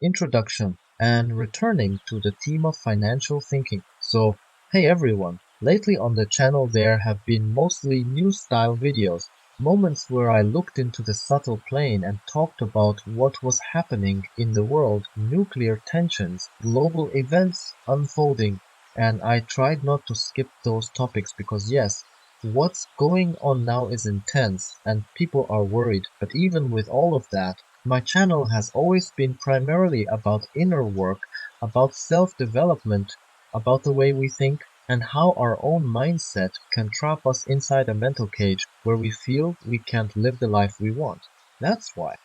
introduction, and returning to the theme of financial thinking. So, hey everyone, lately on the channel there have been mostly news-style videos, moments where I looked into the subtle plane and talked about what was happening in the world, nuclear tensions, global events unfolding, and I tried not to skip those topics because yes, what's going on now is intense and people are worried, but even with all of that, my channel has always been primarily about inner work, about self-development, about the way we think, and how our own mindset can trap us inside a mental cage where we feel we can't live the life we want. That's why,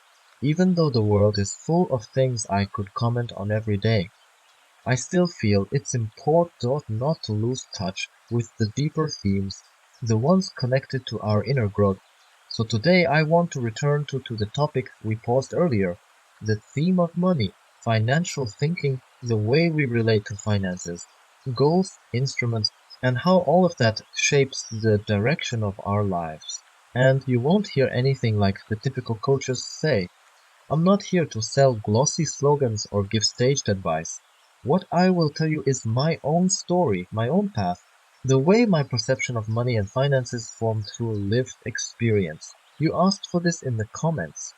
even though the world is full of things I could comment on every day, I still feel it's important not to lose touch with the deeper themes, the ones connected to our inner growth. So today I want to return to the topic we paused earlier, the theme of money, financial thinking, the way we relate to finances, goals, instruments, and how all of that shapes the direction of our lives. And you won't hear anything like the typical coaches say. I'm not here to sell glossy slogans or give staged advice. What I will tell you is my own story, my own path, the way my perception of money and finances formed through lived experience. You asked for this in the comments,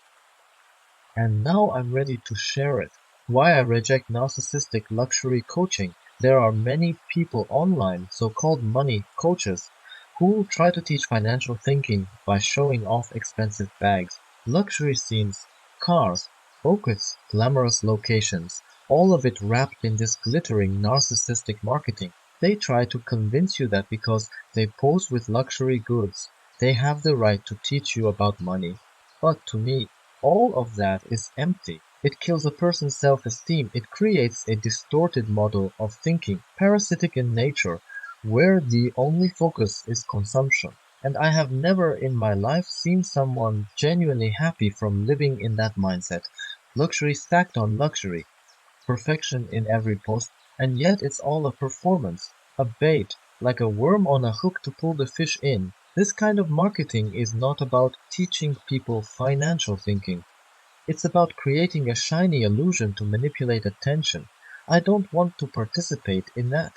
and now I'm ready to share it. Why I reject narcissistic luxury coaching. There are many people online, so-called money coaches, who try to teach financial thinking by showing off expensive bags, luxury scenes, cars, focus, glamorous locations, all of it wrapped in this glittering narcissistic marketing. They try to convince you that because they pose with luxury goods, they have the right to teach you about money. But to me, all of that is empty. It kills a person's self-esteem. It creates a distorted model of thinking, parasitic in nature, where the only focus is consumption. And I have never in my life seen someone genuinely happy from living in that mindset. Luxury stacked on luxury, perfection in every post, and yet it's all a performance, a bait, like a worm on a hook to pull the fish in. This kind of marketing is not about teaching people financial thinking. It's about creating a shiny illusion to manipulate attention. I don't want to participate in that.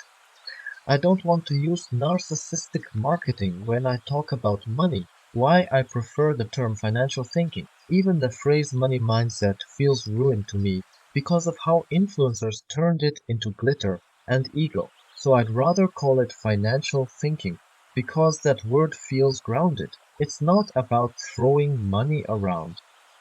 I don't want to use narcissistic marketing when I talk about money. Why I prefer the term financial thinking. Even the phrase money mindset feels ruined to me because of how influencers turned it into glitter and ego. So I'd rather call it financial thinking because that word feels grounded. It's not about throwing money around.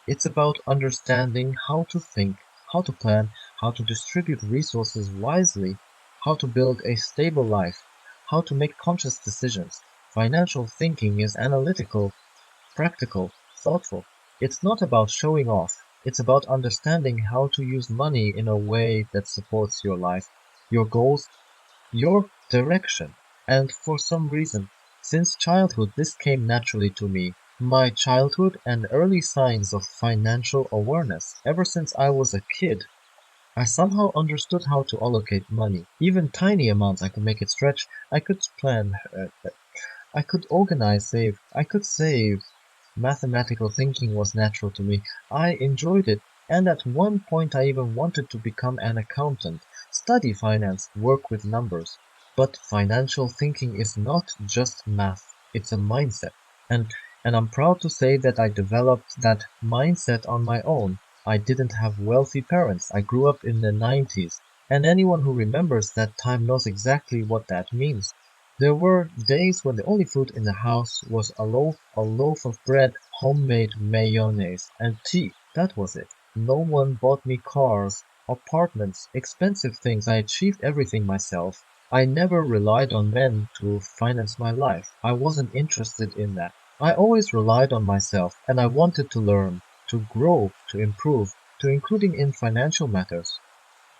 It's about understanding how to think, how to plan, how to distribute resources wisely, how to build a stable life, how to make conscious decisions. Financial thinking is analytical, practical, thoughtful. It's not about showing off. It's about understanding how to use money in a way that supports your life, your goals, your direction. And for some reason, since childhood, this came naturally to me. My childhood and early signs of financial awareness. Ever since I was a kid, I somehow understood how to allocate money. Even tiny amounts, I could make it stretch. I could plan. I could organize, save. I could save. Mathematical thinking was natural to me. I enjoyed it, and at one point I even wanted to become an accountant, study finance, work with numbers. But financial thinking is not just math, it's a mindset. And and I'm proud to say that I developed that mindset on my own. I didn't have wealthy parents. I grew up in the 90s, and anyone who remembers that time knows exactly what that means. There were days when the only food in the house was a loaf of bread, homemade mayonnaise, and tea. That was it. No one bought me cars, apartments, expensive things. I achieved everything myself. I never relied on men to finance my life. I wasn't interested in that. I always relied on myself, and I wanted to learn, to grow, to improve, to including in financial matters.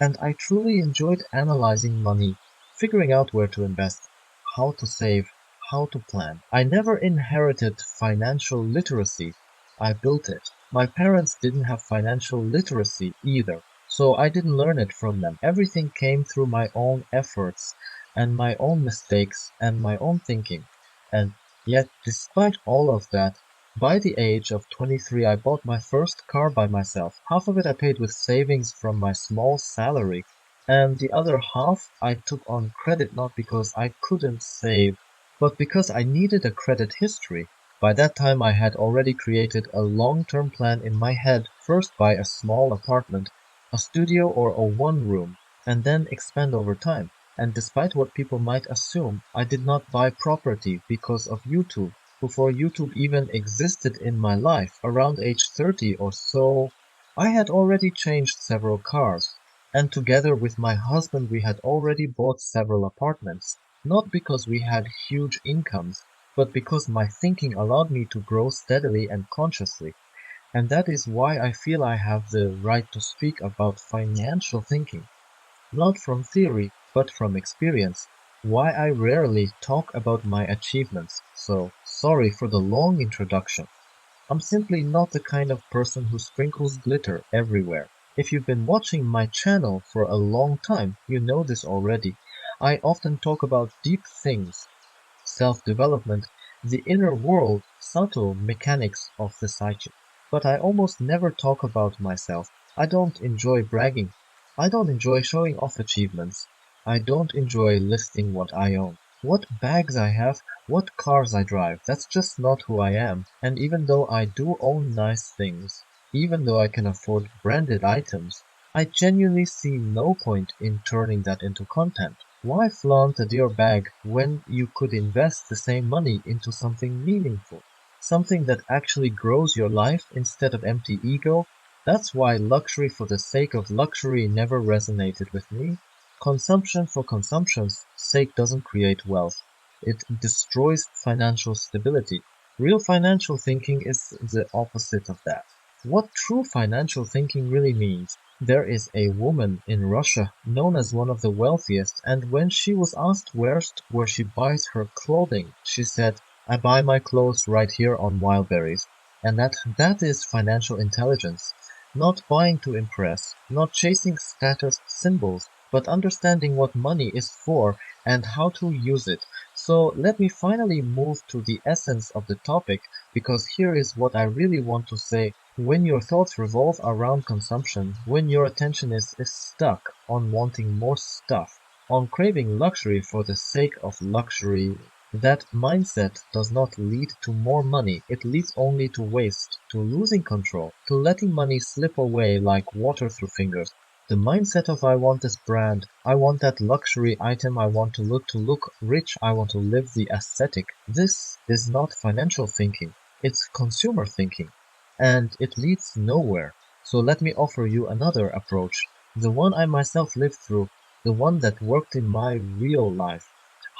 And I truly enjoyed analyzing money, figuring out where to invest, how to save, how to plan. I never inherited financial literacy. I built it. My parents didn't have financial literacy either, so I didn't learn it from them. Everything came through my own efforts and my own mistakes and my own thinking. And yet, despite all of that, By the age of 23, I bought my first car by myself. Half of it I paid with savings from my small salary, and the other half I took on credit not because I couldn't save, but because I needed a credit history. By that time, I had already created a long-term plan in my head: first buy a small apartment, a studio or a one-room, and then expand over time. And despite what people might assume, I did not buy property because of YouTube. Before YouTube even existed in my life, around age 30 or so, I had already changed several cars, and together with my husband we had already bought several apartments, not because we had huge incomes, but because my thinking allowed me to grow steadily and consciously. And that is why I feel I have the right to speak about financial thinking. Not from theory, but from experience. Why I rarely talk about my achievements. So, sorry for the long introduction. I'm simply not the kind of person who sprinkles glitter everywhere. If you've been watching my channel for a long time, you know this already. I often talk about deep things: self-development, the inner world, subtle mechanics of the psyche. But I almost never talk about myself. I don't enjoy bragging. I don't enjoy showing off achievements. I don't enjoy listing what I own, what bags I have, what cars I drive. That's just not who I am. And even though I do own nice things, even though I can afford branded items, I genuinely see no point in turning that into content. Why flaunt a dear bag when you could invest the same money into something meaningful? Something that actually grows your life instead of empty ego? That's why luxury for the sake of luxury never resonated with me. Consumption for consumption's sake doesn't create wealth. It destroys financial stability. Real financial thinking is the opposite of that. What true financial thinking really means: there is a woman in Russia known as one of the wealthiest, and when she was asked where she buys her clothing, she said, "I buy my clothes right here on Wildberries." And that is financial intelligence. Not buying to impress, not chasing status symbols, but understanding what money is for and how to use it. So let me finally move to the essence of the topic, because here is what I really want to say. When your thoughts revolve around consumption, when your attention is stuck on wanting more stuff, on craving luxury for the sake of luxury, that mindset does not lead to more money. It leads only to waste, to losing control, to letting money slip away like water through fingers. The mindset of "I want this brand, I want that luxury item, I want to look rich, I want to live the aesthetic." This is not financial thinking. It's consumer thinking, and it leads nowhere. So let me offer you another approach, the one I myself lived through, the one that worked in my real life.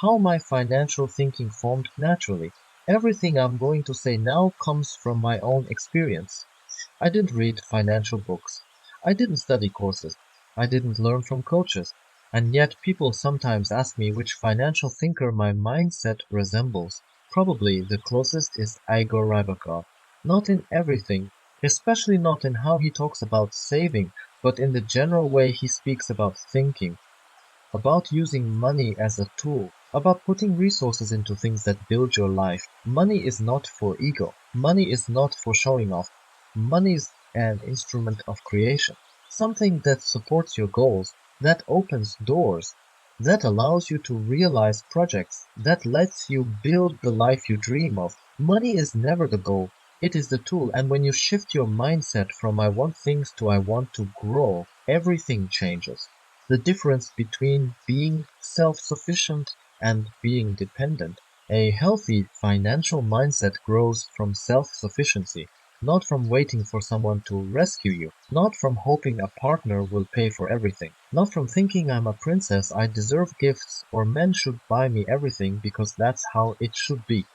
How my financial thinking formed naturally. Everything I'm going to say now comes from my own experience. I didn't read financial books. I didn't study courses. I didn't learn from coaches. And yet people sometimes ask me which financial thinker my mindset resembles. Probably the closest is Igor Rybakov. Not in everything, especially not in how he talks about saving, but in the general way he speaks about thinking, about using money as a tool, about putting resources into things that build your life. Money is not for ego. Money is not for showing off. Money is an instrument of creation, something that supports your goals, that opens doors, that allows you to realize projects, that lets you build the life you dream of. Money is never the goal. It is the tool, and when you shift your mindset from "I want things" to "I want to grow," everything changes. The difference between being self-sufficient and being dependent. A healthy financial mindset grows from self-sufficiency, not from waiting for someone to rescue you, not from hoping a partner will pay for everything, not from thinking I'm a princess, I deserve gifts, or men should buy me everything because that's how it should be.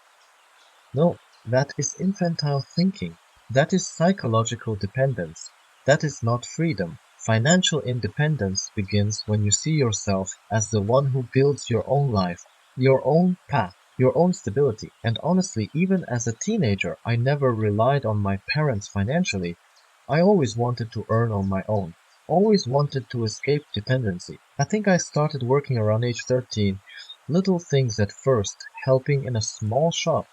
No, that is infantile thinking. That is psychological dependence. That is not freedom. Financial independence begins when you see yourself as the one who builds your own life, your own path, your own stability. And honestly, even as a teenager, I never relied on my parents financially. I always wanted to earn on my own, always wanted to escape dependency. I think I started working around age 13. Little things at first, helping in a small shop,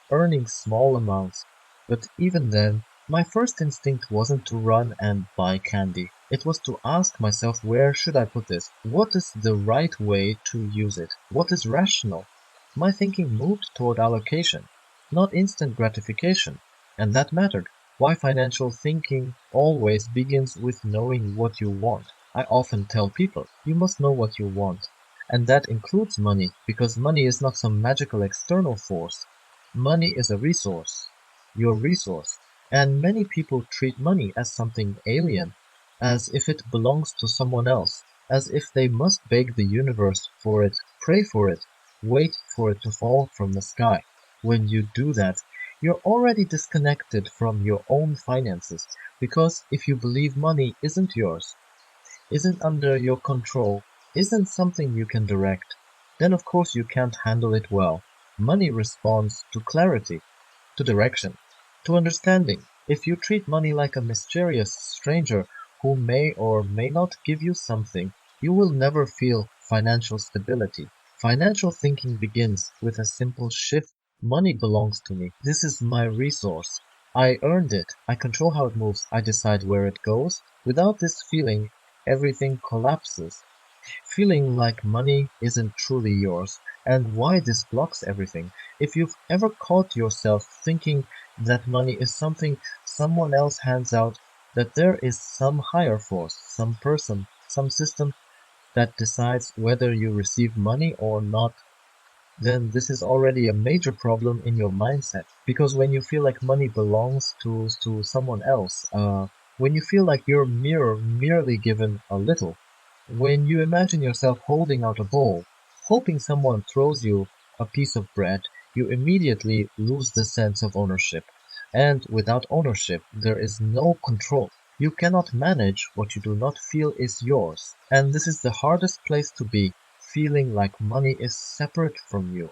earning small amounts, But even then, my first instinct wasn't to run and buy candy. It was to ask myself, where should I put this? What is the right way to use it? What is rational? My thinking moved toward allocation, not instant gratification, and that mattered. Why financial thinking always begins with knowing what you want. I often tell people, you must know what you want. And that includes money, because money is not some magical external force. Money is a resource, your resource. And many people treat money as something alien, as if it belongs to someone else, as if they must beg the universe for it, pray for it, wait for it to fall from the sky. When you do that, you're already disconnected from your own finances, because if you believe money isn't yours, isn't under your control, isn't something you can direct, then of course you can't handle it well. Money responds to clarity, to direction, to understanding. If you treat money like a mysterious stranger who may or may not give you something, you will never feel financial stability. Financial thinking begins with a simple shift. Money belongs to me. This is my resource. I earned it. I control how it moves. I decide where it goes. Without this feeling, everything collapses. Feeling like money isn't truly yours, and why this blocks everything. If you've ever caught yourself thinking that money is something someone else hands out, that there is some higher force, some person, some system that decides whether you receive money or not, then this is already a major problem in your mindset. Because when you feel like money belongs to someone else, when you feel like you're merely given a little, when you imagine yourself holding out a bowl, hoping someone throws you a piece of bread, you immediately lose the sense of ownership. And without ownership, there is no control. You cannot manage what you do not feel is yours. And this is the hardest place to be, feeling like money is separate from you,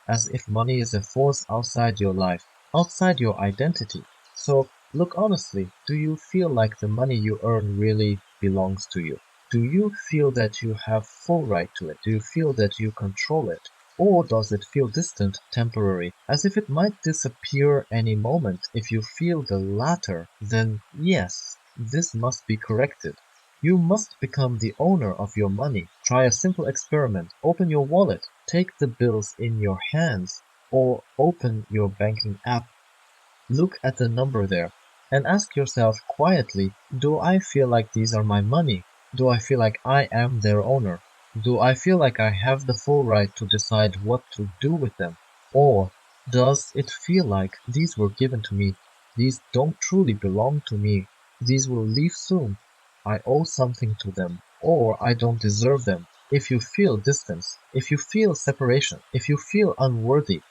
as if money is a force outside your life, outside your identity. So look honestly, do you feel like the money you earn really belongs to you? Do you feel that you have full right to it? Do you feel that you control it? Or does it feel distant, temporary, as if it might disappear any moment? If you feel the latter, then yes, this must be corrected. You must become the owner of your money. Try a simple experiment. Open your wallet, take the bills in your hands, or open your banking app. Look at the number there, and ask yourself quietly, do I feel like these are my money? Do I feel like I am their owner? Do I feel like I have the full right to decide what to do with them? Or does it feel like these were given to me? These don't truly belong to me. These will leave soon. I owe something to them, or I don't deserve them. If you feel distance, if you feel separation, if you feel unworthy,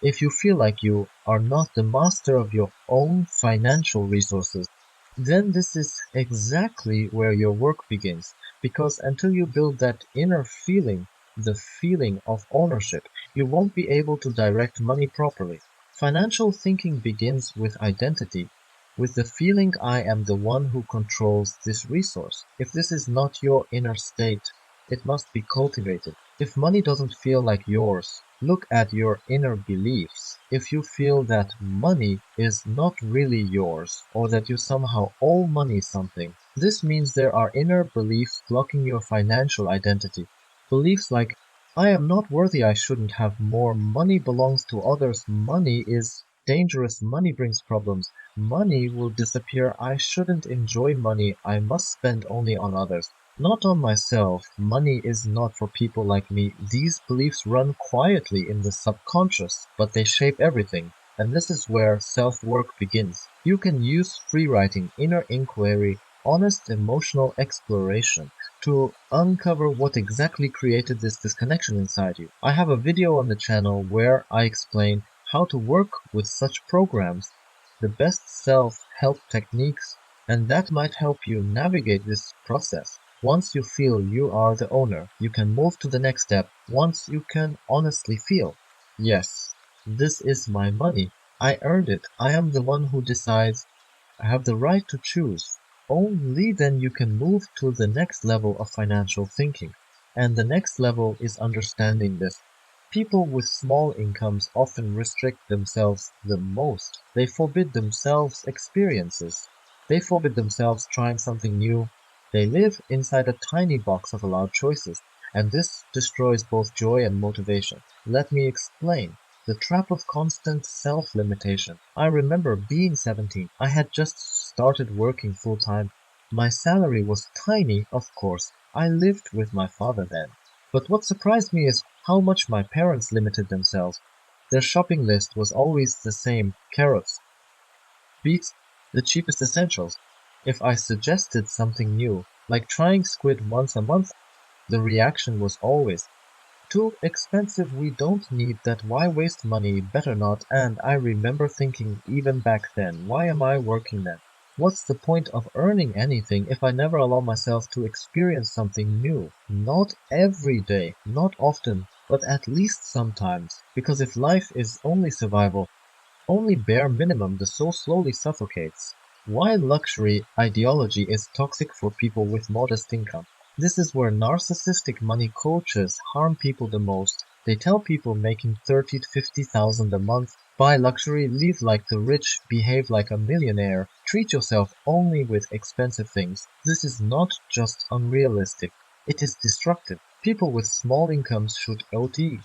if you feel like you are not the master of your own financial resources, then this is exactly where your work begins. Because until you build that inner feeling, the feeling of ownership, you won't be able to direct money properly. Financial thinking begins with identity, with the feeling I am the one who controls this resource. If this is not your inner state, it must be cultivated. If money doesn't feel like yours, look at your inner beliefs. If you feel that money is not really yours, or that you somehow owe money something, this means there are inner beliefs blocking your financial identity. Beliefs like, I am not worthy, I shouldn't have more, money belongs to others, money is dangerous, money brings problems, money will disappear, I shouldn't enjoy money, I must spend only on others. Not on myself, money is not for people like me. These beliefs run quietly in the subconscious, but they shape everything. And this is where self-work begins. You can use free writing, inner inquiry, honest emotional exploration to uncover what exactly created this disconnection inside you. I have a video on the channel where I explain how to work with such programs, the best self-help techniques, and that might help you navigate this process. Once you feel you are the owner, you can move to the next step. Once you can honestly feel, yes, this is my money. I earned it. I am the one who decides. I have the right to choose. Only then you can move to the next level of financial thinking. And the next level is understanding this. People with small incomes often restrict themselves the most. They forbid themselves experiences. They forbid themselves trying something new. They live inside a tiny box of allowed choices, and this destroys both joy and motivation. Let me explain. The trap of constant self-limitation. I remember being 17. I had just started working full-time. My salary was tiny, of course. I lived with my father then. But what surprised me is how much my parents limited themselves. Their shopping list was always the same: carrots, beets, the cheapest essentials. If I suggested something new, like trying squid once a month, the reaction was always, "Too expensive, we don't need that, why waste money, better not." And I remember thinking even back then, why am I working then? What's the point of earning anything if I never allow myself to experience something new? Not every day, not often, but at least sometimes. Because if life is only survival, only bare minimum, the soul slowly suffocates. Why luxury ideology is toxic for people with modest income. This is where narcissistic money coaches harm people the most. They tell people making 30 to 50,000 a month, buy luxury, live like the rich, behave like a millionaire, treat yourself only with expensive things. This is not just unrealistic, it is destructive. People with small incomes should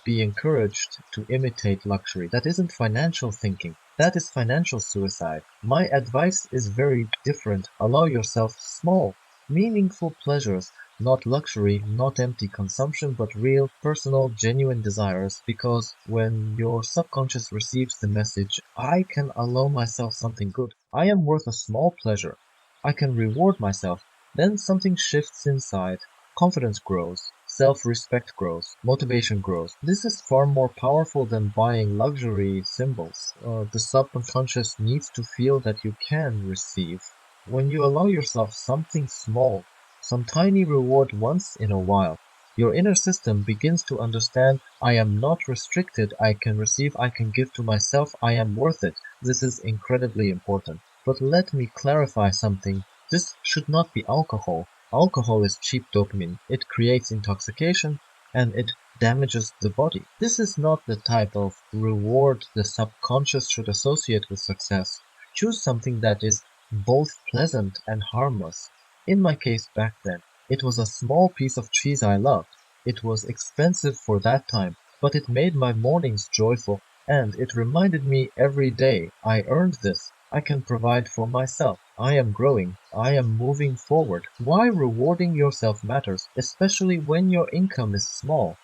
be encouraged to imitate luxury. That isn't financial thinking. That is financial suicide. My advice is very different. Allow yourself small, meaningful pleasures, not luxury, not empty consumption, but real, personal, genuine desires. Because when your subconscious receives the message, I can allow myself something good, I am worth a small pleasure, I can reward myself, then something shifts inside. Confidence grows, self-respect grows, motivation grows. This is far more powerful than buying luxury symbols. The subconscious needs to feel that you can receive. When you allow yourself something small, some tiny reward once in a while, your inner system begins to understand, I am not restricted, I can receive, I can give to myself, I am worth it. This is incredibly important. But let me clarify something. This should not be alcohol. Alcohol is cheap dopamine. It creates intoxication and it damages the body. This is not the type of reward the subconscious should associate with success. Choose something that is both pleasant and harmless. In my case back then, it was a small piece of cheese I loved. It was expensive for that time, but it made my mornings joyful, and it reminded me every day, I earned this. I can provide for myself. I am growing. I am moving forward. Why rewarding yourself matters, especially when your income is small.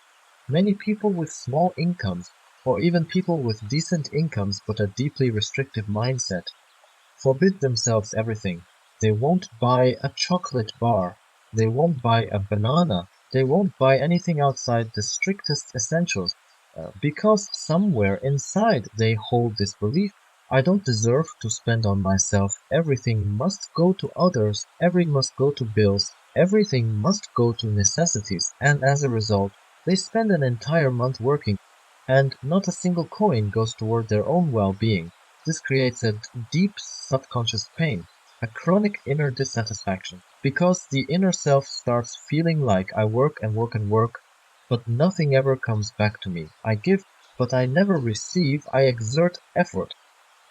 Many people with small incomes, or even people with decent incomes but a deeply restrictive mindset, forbid themselves everything. They won't buy a chocolate bar. They won't buy a banana. They won't buy anything outside the strictest essentials, because somewhere inside they hold this belief: I don't deserve to spend on myself. Everything must go to others. Everything must go to bills. Everything must go to necessities. And as a result, they spend an entire month working, and not a single coin goes toward their own well-being. This creates a deep subconscious pain, a chronic inner dissatisfaction, because the inner self starts feeling like I work and work and work, but nothing ever comes back to me. I give, but I never receive. I exert effort,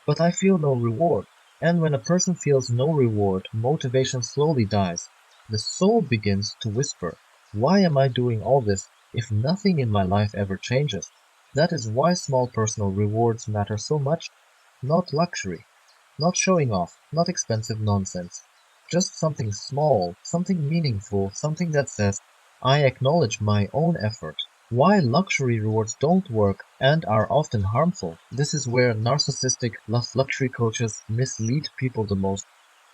but I feel no reward. And when a person feels no reward, motivation slowly dies. The soul begins to whisper, why am I doing all this if nothing in my life ever changes? That is why small personal rewards matter so much. Not luxury, not showing off, not expensive nonsense. Just something small, something meaningful, something that says, I acknowledge my own effort. Why luxury rewards don't work and are often harmful. This is where narcissistic luxury coaches mislead people the most.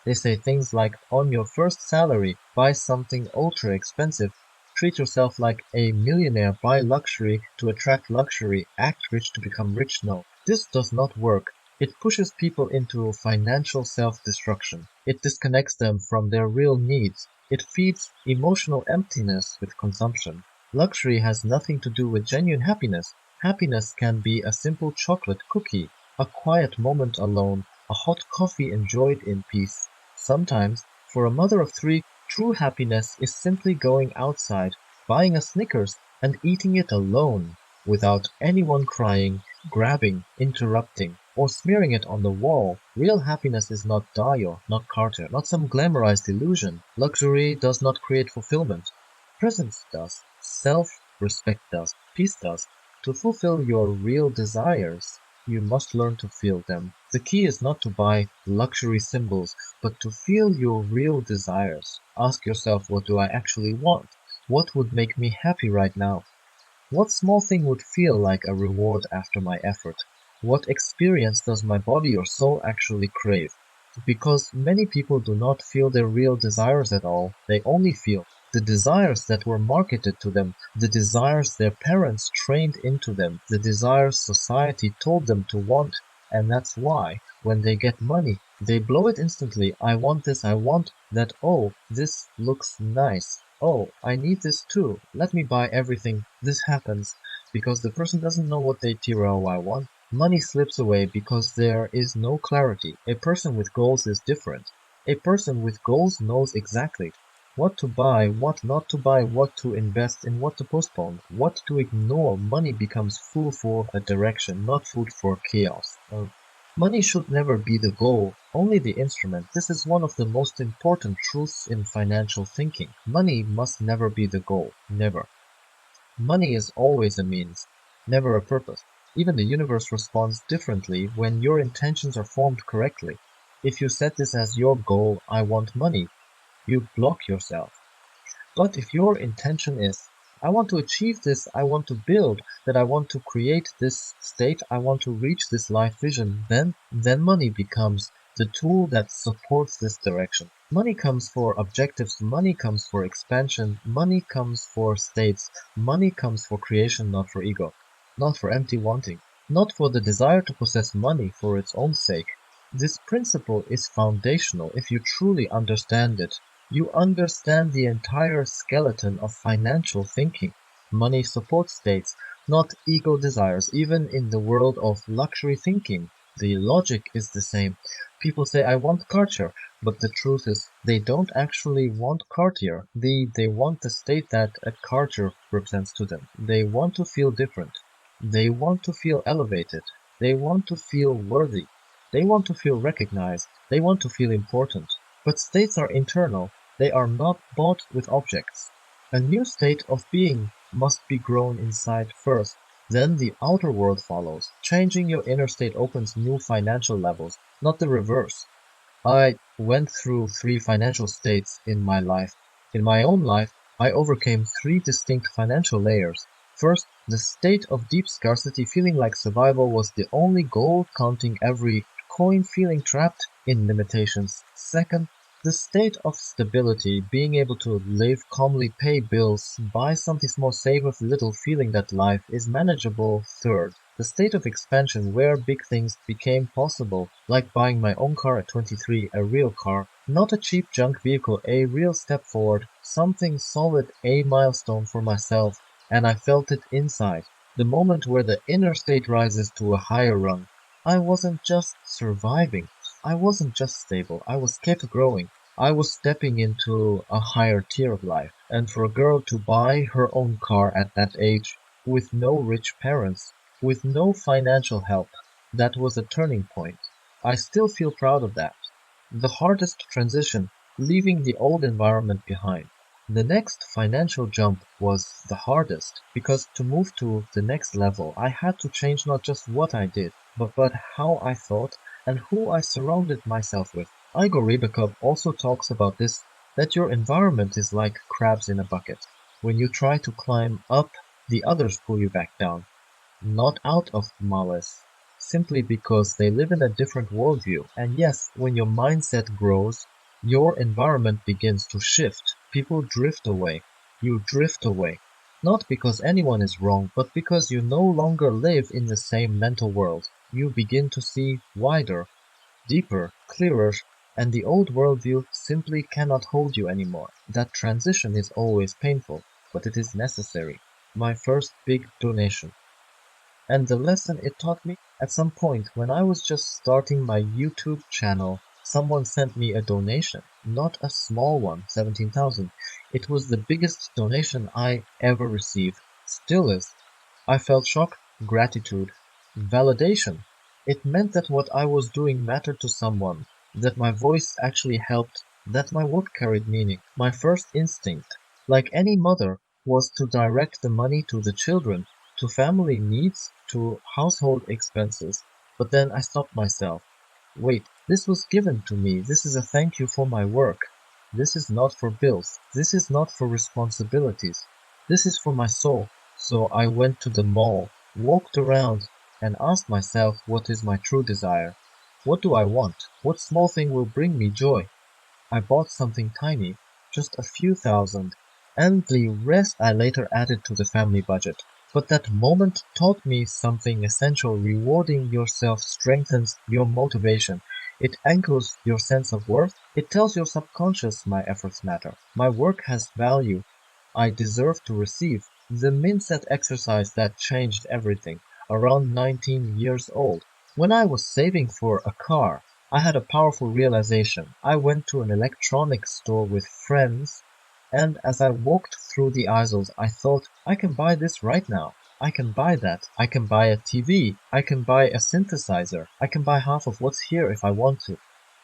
They say things like, on your first salary, buy something ultra expensive. Treat yourself like a millionaire, buy luxury to attract luxury, act rich to become rich. No, this does not work. It pushes people into financial self-destruction. It disconnects them from their real needs. It feeds emotional emptiness with consumption. Luxury has nothing to do with genuine happiness. Happiness can be a simple chocolate cookie, a quiet moment alone, a hot coffee enjoyed in peace. Sometimes, for a mother of three, true happiness is simply going outside, buying a Snickers, and eating it alone. without anyone crying, grabbing, interrupting, or smearing it on the wall. Real happiness is not Dio, not Carter, not some glamorized illusion. Luxury does not create fulfillment. Presence does. Self-respect does. Peace does. To fulfill your real desires, you must learn to feel them. The key is not to buy luxury symbols, but to feel your real desires. Ask yourself, what do I actually want? What would make me happy right now? What small thing would feel like a reward after my effort? What experience does my body or soul actually crave? Because many people do not feel their real desires at all. They only feel the desires that were marketed to them, the desires their parents trained into them, the desires society told them to want. And that's why, when they get money, they blow it instantly. I want this, I want that. Oh, this looks nice. Oh, I need this too. Let me buy everything. This happens because the person doesn't know what they TROI want. Money slips away because there is no clarity. A person with goals is different. A person with goals knows exactly what to buy, what not to buy, what to invest in, what to postpone, what to ignore. Money becomes food for a direction, not food for chaos. Money should never be the goal, only the instrument. This is one of the most important truths in financial thinking. Money must never be the goal. Never. Money is always a means, never a purpose. Even the universe responds differently when your intentions are formed correctly. If you set this as your goal, I want money, you block yourself. But if your intention is, I want to achieve this, I want to build, that I want to create this state, I want to reach this life vision, then money becomes the tool that supports this direction. Money comes for objectives, money comes for expansion, money comes for states, money comes for creation, not for ego, not for empty wanting, not for the desire to possess money for its own sake. This principle is foundational if you truly understand it. You understand the entire skeleton of financial thinking. Money supports states, not ego desires. Even in the world of luxury thinking, the logic is the same. People say, I want Cartier, but the truth is they don't actually want Cartier. They want the state that a Cartier represents to them. They want to feel different. They want to feel elevated. They want to feel worthy. They want to feel recognized. They want to feel important. But states are internal. They are not bought with objects. A new state of being must be grown inside first, then the outer world follows. Changing your inner state opens new financial levels, not the reverse. I went through 3 financial states in my life. In my own life, I overcame 3 distinct financial layers. First, the state of deep scarcity, feeling like survival was the only goal, counting every coin, feeling trapped in limitations. Second, the state of stability, being able to live calmly, pay bills, buy something small, save a little, feeling that life is manageable. Third, the state of expansion, where big things became possible, like buying my own car at 23, a real car, not a cheap junk vehicle, a real step forward, something solid, a milestone for myself, and I felt it inside. The moment where the inner state rises to a higher rung. I wasn't just surviving. I wasn't just stable. I was kept growing. I was stepping into a higher tier of life. And for a girl to buy her own car at that age, with no rich parents, with no financial help, that was a turning point. I still feel proud of that. The hardest transition, leaving the old environment behind. The next financial jump was the hardest, because to move to the next level, I had to change not just what I did, but how I thought and who I surrounded myself with. Igor Rybakov also talks about this, that your environment is like crabs in a bucket. When you try to climb up, the others pull you back down. Not out of malice, simply because they live in a different worldview. And yes, when your mindset grows, your environment begins to shift. People drift away. You drift away. Not because anyone is wrong, but because you no longer live in the same mental world. You begin to see wider, deeper, clearer, and the old worldview simply cannot hold you anymore. That transition is always painful, but it is necessary. My first big donation. And the lesson it taught me, at some point when I was just starting my YouTube channel, someone sent me a donation. Not a small one, 17,000. It was the biggest donation I ever received. Still is. I felt shock, gratitude, validation. It meant that what I was doing mattered to someone, that my voice actually helped, that my work carried meaning. My first instinct, like any mother, was to direct the money to the children, to family needs, to household expenses. But then I stopped myself. Wait, this was given to me. This is a thank you for my work. This is not for bills. This is not for responsibilities. This is for my soul. So I went to the mall, walked around, and asked myself what is my true desire. What do I want? What small thing will bring me joy? I bought something tiny, just a few thousand, and the rest I later added to the family budget. But that moment taught me something essential. Rewarding yourself strengthens your motivation. It anchors your sense of worth. It tells your subconscious my efforts matter. My work has value. I deserve to receive. The mindset exercise that changed everything. Around 19 years old, when I was saving for a car, I had a powerful realization. I went to an electronics store with friends, and as I walked through the aisles, I thought, I can buy this right now. I can buy that. I can buy a TV. I can buy a synthesizer. I can buy half of what's here if I want to.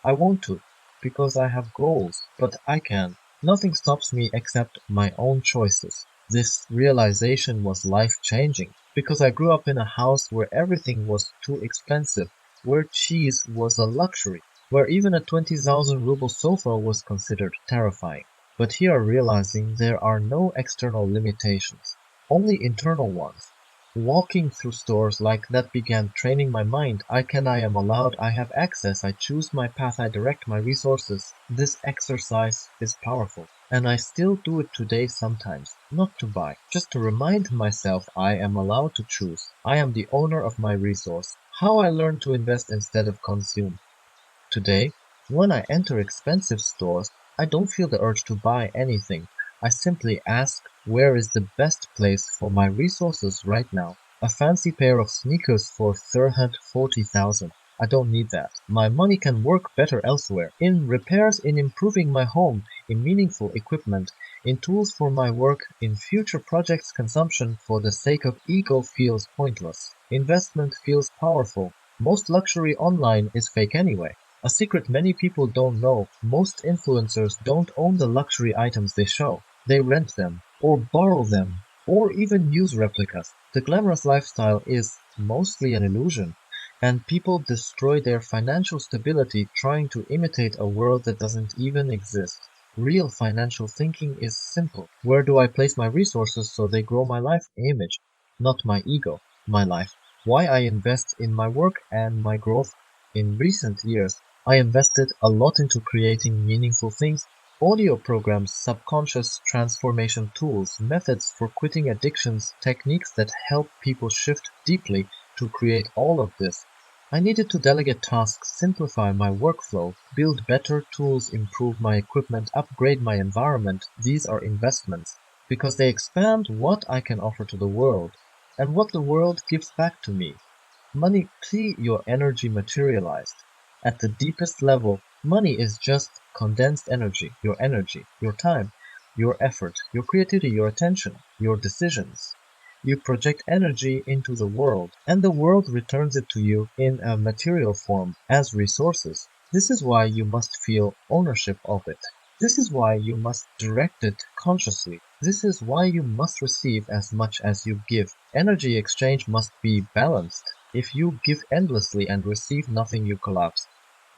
I want to, because I have goals, but I can. Nothing stops me except my own choices. This realization was life-changing, because I grew up in a house where everything was too expensive, where cheese was a luxury, where even a 20,000 ruble sofa was considered terrifying. But here realizing there are no external limitations, only internal ones. Walking through stores like that began training my mind. I am allowed, I have access, I choose my path, I direct my resources. This exercise is powerful. And I still do it today sometimes, not to buy, just to remind myself I am allowed to choose. I am the owner of my resource. How I learn to invest instead of consume. Today, when I enter expensive stores, I don't feel the urge to buy anything. I simply ask, where is the best place for my resources right now? A fancy pair of sneakers for 340,000. I don't need that. My money can work better elsewhere. In repairs, in improving my home, in meaningful equipment, in tools for my work, in future projects. Consumption for the sake of ego feels pointless. Investment feels powerful. Most luxury online is fake anyway. A secret many people don't know: most influencers don't own the luxury items they show. They rent them, or borrow them, or even use replicas. The glamorous lifestyle is mostly an illusion, and people destroy their financial stability trying to imitate a world that doesn't even exist. Real financial thinking is simple. Where do I place my resources so they grow my life image, not my ego, my life? Why I invest in my work and my growth. In recent years, I invested a lot into creating meaningful things: audio programs, subconscious transformation tools, methods for quitting addictions, techniques that help people shift deeply. To create all of this, I needed to delegate tasks, simplify my workflow, build better tools, improve my equipment, upgrade my environment. These are investments, because they expand what I can offer to the world, and what the world gives back to me. Money, see your energy materialized. At the deepest level, money is just condensed energy, your time, your effort, your creativity, your attention, your decisions. You project energy into the world, and the world returns it to you in a material form as resources. This is why you must feel ownership of it. This is why you must direct it consciously. This is why you must receive as much as you give. Energy exchange must be balanced. If you give endlessly and receive nothing, you collapse.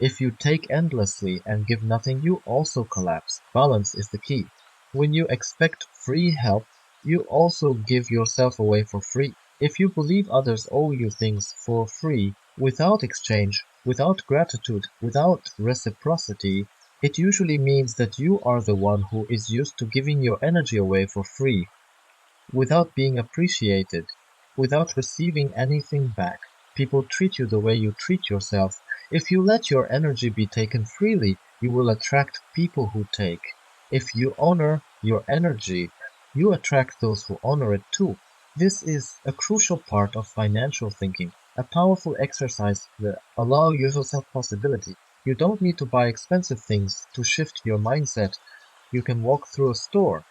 If you take endlessly and give nothing, you also collapse. Balance is the key. When you expect free help, you also give yourself away for free. If you believe others owe you things for free, without exchange, without gratitude, without reciprocity, it usually means that you are the one who is used to giving your energy away for free, without being appreciated, without receiving anything back. People treat you the way you treat yourself. If you let your energy be taken freely, you will attract people who take. If you honor your energy, you attract those who honor it too. This is a crucial part of financial thinking, a powerful exercise that allows yourself possibility. You don't need to buy expensive things to shift your mindset. You can walk through a store,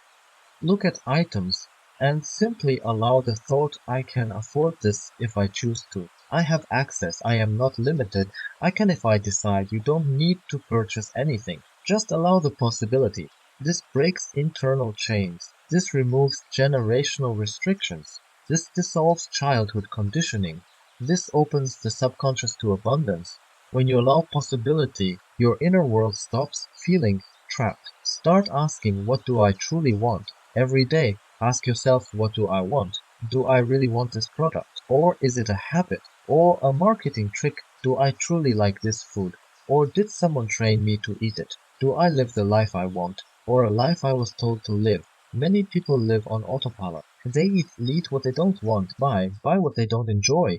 look at items, and simply allow the thought I can afford this if I choose to. I have access, I am not limited, I can if I decide. You don't need to purchase anything. Just allow the possibility. This breaks internal chains. This removes generational restrictions. This dissolves childhood conditioning. This opens the subconscious to abundance. When you allow possibility, your inner world stops feeling trapped. Start asking, what do I truly want? Every day, ask yourself, what do I want? Do I really want this product? Or is it a habit? Or a marketing trick? Do I truly like this food? Or did someone train me to eat it? Do I live the life I want? Or a life I was told to live? Many people live on autopilot. They eat what they don't want, buy what they don't enjoy,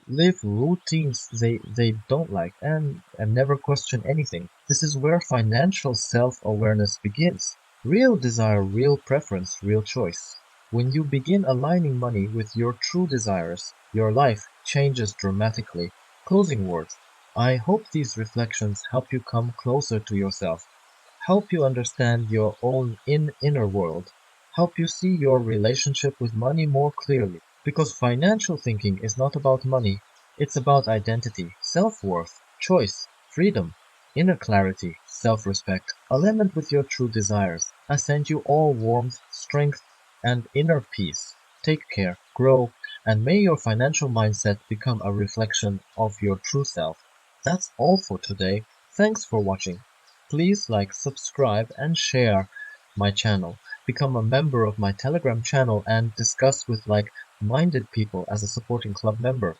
live routines they don't like, and never question anything. This is where financial self-awareness begins. Real desire, real preference, real choice. When you begin aligning money with your true desires, your life changes dramatically. Closing words. I hope these reflections help you come closer to yourself, help you understand your own inner world, help you see your relationship with money more clearly. Because financial thinking is not about money, it's about identity, self-worth, choice, freedom, inner clarity, self-respect, alignment with your true desires. I send you all warmth, strength, and inner peace. Take care, grow, and may your financial mindset become a reflection of your true self. That's all for today. Thanks for watching. Please like, subscribe, and share my channel. Become a member of my Telegram channel and discuss with like-minded people as a supporting club member.